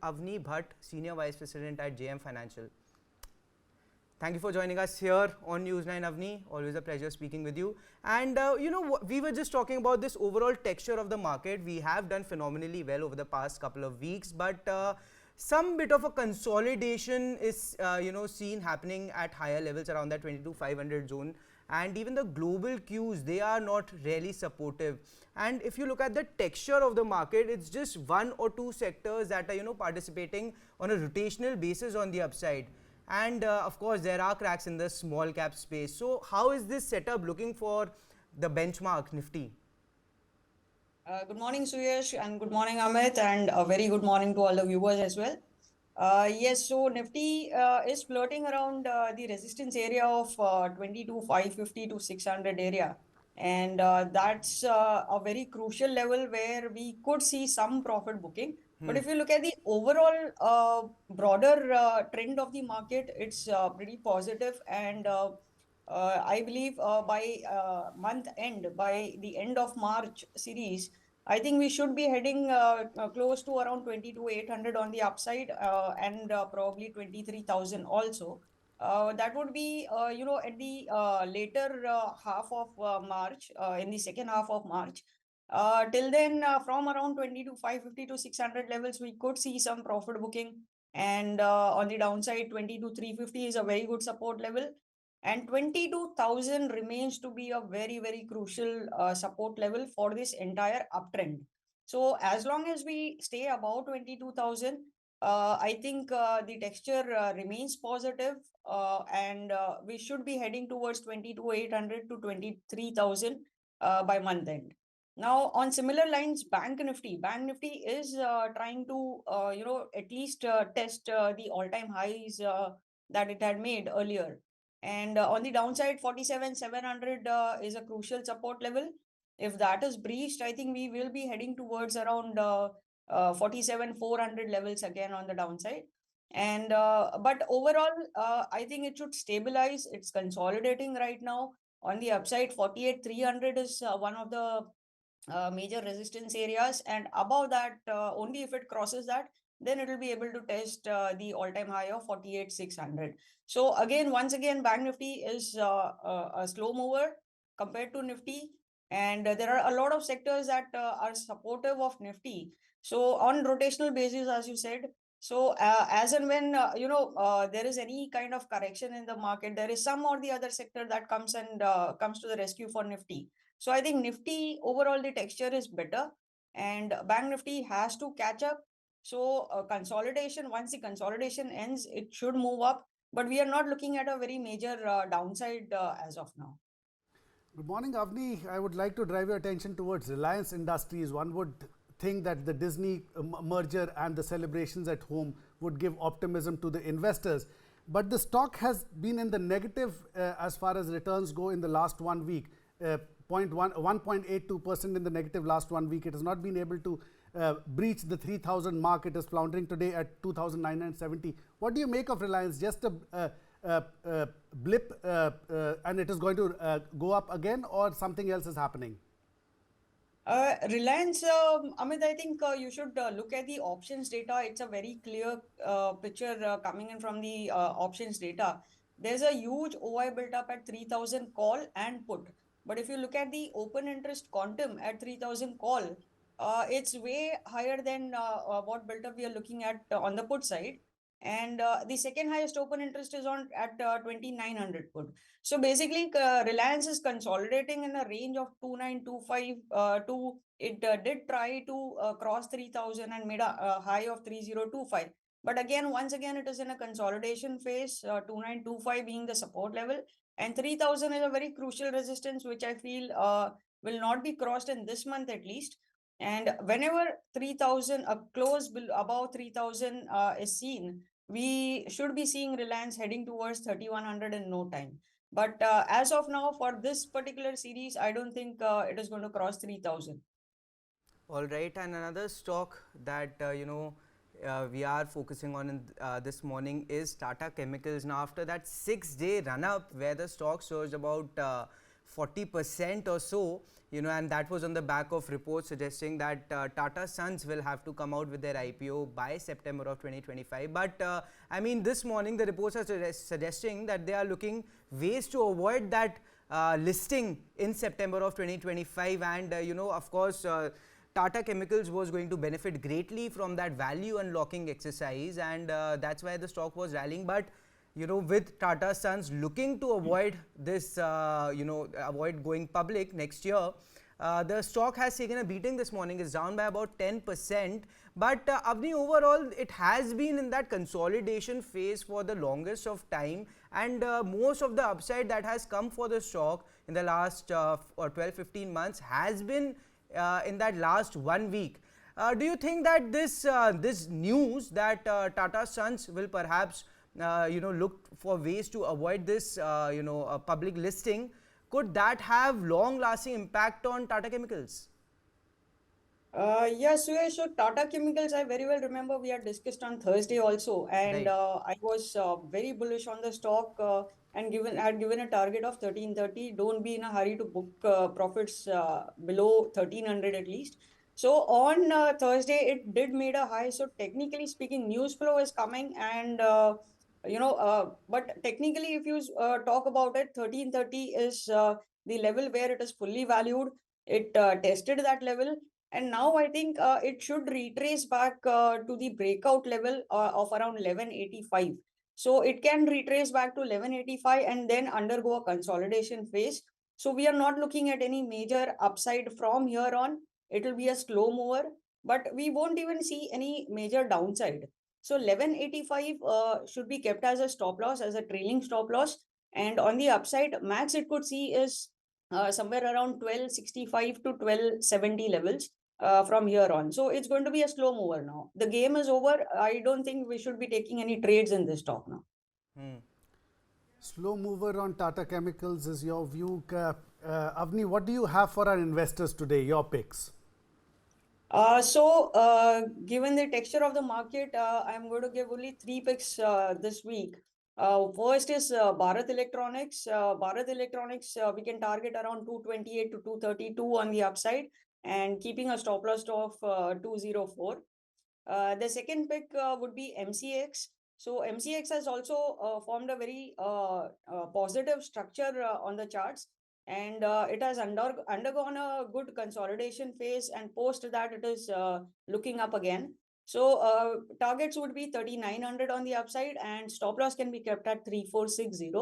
Avani Bhatt, Senior Vice President at JM Financial. Thank you for joining us here on News9, Avani. Always a pleasure speaking with you. And we were just talking about this overall texture of the market. We have done phenomenally well over the past couple of weeks, but some bit of a consolidation is seen happening at higher levels around that 22,500 zone. And even the global cues, they are not really supportive. And if you look at the texture of the market, it's just one or two sectors that are participating on a rotational basis on the upside. And of course, there are cracks in the small cap space. So how is this setup looking for the benchmark Nifty? Good morning, Suyash, and good morning, Amit, and a very good morning to all the viewers as well. Yes, so Nifty is flirting around the resistance area of 22,550 to 600 area. And that's a very crucial level where we could see some profit booking. But if you look at the overall broader trend of the market, it's pretty positive. And I believe by month end, by the end of March series, I think we should be heading close to around 22,800 on the upside and probably 23,000 also. That would be, at the later half of March, in the second half of March. Till then, from around 22,550 to 600 levels, we could see some profit booking. And on the downside, 22,350 is a very good support level. And 22,000 remains to be a very, very crucial support level for this entire uptrend. So as long as we stay above 22,000, I think the texture remains positive and we should be heading towards 22,800 to 23,000 by month end. Now, on similar lines, Bank Nifty is trying to, at least test the all-time highs that it had made earlier. And on the downside, 47,700 is a crucial support level. If that is breached, I think we will be heading towards around 47,400 levels again on the downside. And but overall, I think it should stabilize. It's consolidating right now. On the upside, 48,300 is one of the major resistance areas, and above that, only if it crosses that, then it will be able to test the all-time high of 48,600. So again, once again, Bank Nifty is a slow mover compared to Nifty, and there are a lot of sectors that are supportive of Nifty. So on rotational basis, as you said, so as and when there is any kind of correction in the market, there is some or the other sector that comes and comes to the rescue for Nifty. So I think Nifty overall the texture is better, and Bank Nifty has to catch up. So consolidation, once the consolidation ends, it should move up, but we are not looking at a very major downside as of now. Good morning, Avni. I would like to drive your attention towards Reliance Industries. One would think that the Disney merger and the celebrations at home would give optimism to the investors. But the stock has been in the negative as far as returns go in the last 1 week. 1.82% in the negative last 1 week. It has not been able to breach the 3,000 mark. It is floundering today at 2,970. What do you make of Reliance? Just a blip and it is going to go up again, or something else is happening? Reliance, Amit, I think you should look at the options data. It's a very clear picture coming in from the options data. There's a huge OI built up at 3,000 call and put. But if you look at the open interest quantum at 3,000 call, it's way higher than what built up we are looking at on the put side. And the second highest open interest is on at 2,900 put. So basically, Reliance is consolidating in a range of 2,925 to it did try to cross 3,000 and made a high of 3,025. But again, once again, it is in a consolidation phase, 2,925 being the support level. And 3,000 is a very crucial resistance, which I feel will not be crossed in this month at least. And whenever 3,000, a close above 3,000 is seen, we should be seeing Reliance heading towards 3,100 in no time. But as of now, for this particular series, I don't think it is going to cross 3,000. All right, and another stock that we are focusing on in, this morning is Tata Chemicals. Now, after that 6-day run-up where the stock surged about 40% or so, and that was on the back of reports suggesting that Tata Sons will have to come out with their IPO by September of 2025. But I mean, this morning the reports are suggesting that they are looking ways to avoid that listing in September of 2025, and of course, Tata Chemicals was going to benefit greatly from that value unlocking exercise, and that's why the stock was rallying. But with Tata Sons looking to avoid this, avoid going public next year, the stock has taken a beating this morning. It's down by about 10%. But Avni, overall, it has been in that consolidation phase for the longest of time, and most of the upside that has come for the stock in the last 12-15 months has been in that last 1 week. Do you think that this news that Tata Sons will perhaps look for ways to avoid this a public listing, could that have long lasting impact on Tata Chemicals? Yes, so Tata Chemicals, I very well remember we had discussed on Thursday also, and Right. I was very bullish on the stock and had given a target of 1330. Don't be in a hurry to book profits below 1300 at least. So on Thursday, it did made a high. So technically speaking, news flow is coming, and but technically, if you talk about it, 1330 is the level where it is fully valued. It tested that level, and now I think it should retrace back to the breakout level of around 1185. So it can retrace back to 1185 and then undergo a consolidation phase. So we are not looking at any major upside from here on. It will be a slow mover, but we won't even see any major downside. So 1185 should be kept as a stop loss, as a trailing stop loss. And on the upside, max it could see is somewhere around 1265 to 1270 levels from here on. So it's going to be a slow mover now. The game is over. I don't think we should be taking any trades in this stock now. Slow mover on Tata Chemicals is your view. Avni, what do you have for our investors today? Your picks. Given the texture of the market, I'm going to give only 3 picks this week. First is Bharat Electronics. Bharat Electronics, we can target around 228 to 232 on the upside, and keeping a stop loss of 204. The second pick would be MCX. So MCX has also formed a very positive structure on the charts, and it has undergone a good consolidation phase, and post that it is looking up again. So targets would be 3900 on the upside, and stop loss can be kept at 3460.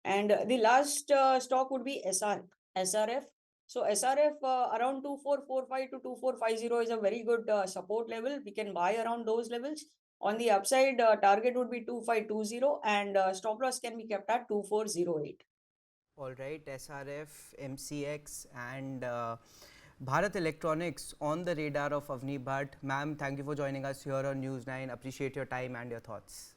And the last stock would be SRF. So SRF around 2445 to 2450 is a very good support level. We can buy around those levels. On the upside, target would be 2520, and stop loss can be kept at 2408. All right, SRF, MCX, and Bharat Electronics on the radar of Avani Bhatt. Ma'am, thank you for joining us here on News 9. Appreciate your time and your thoughts.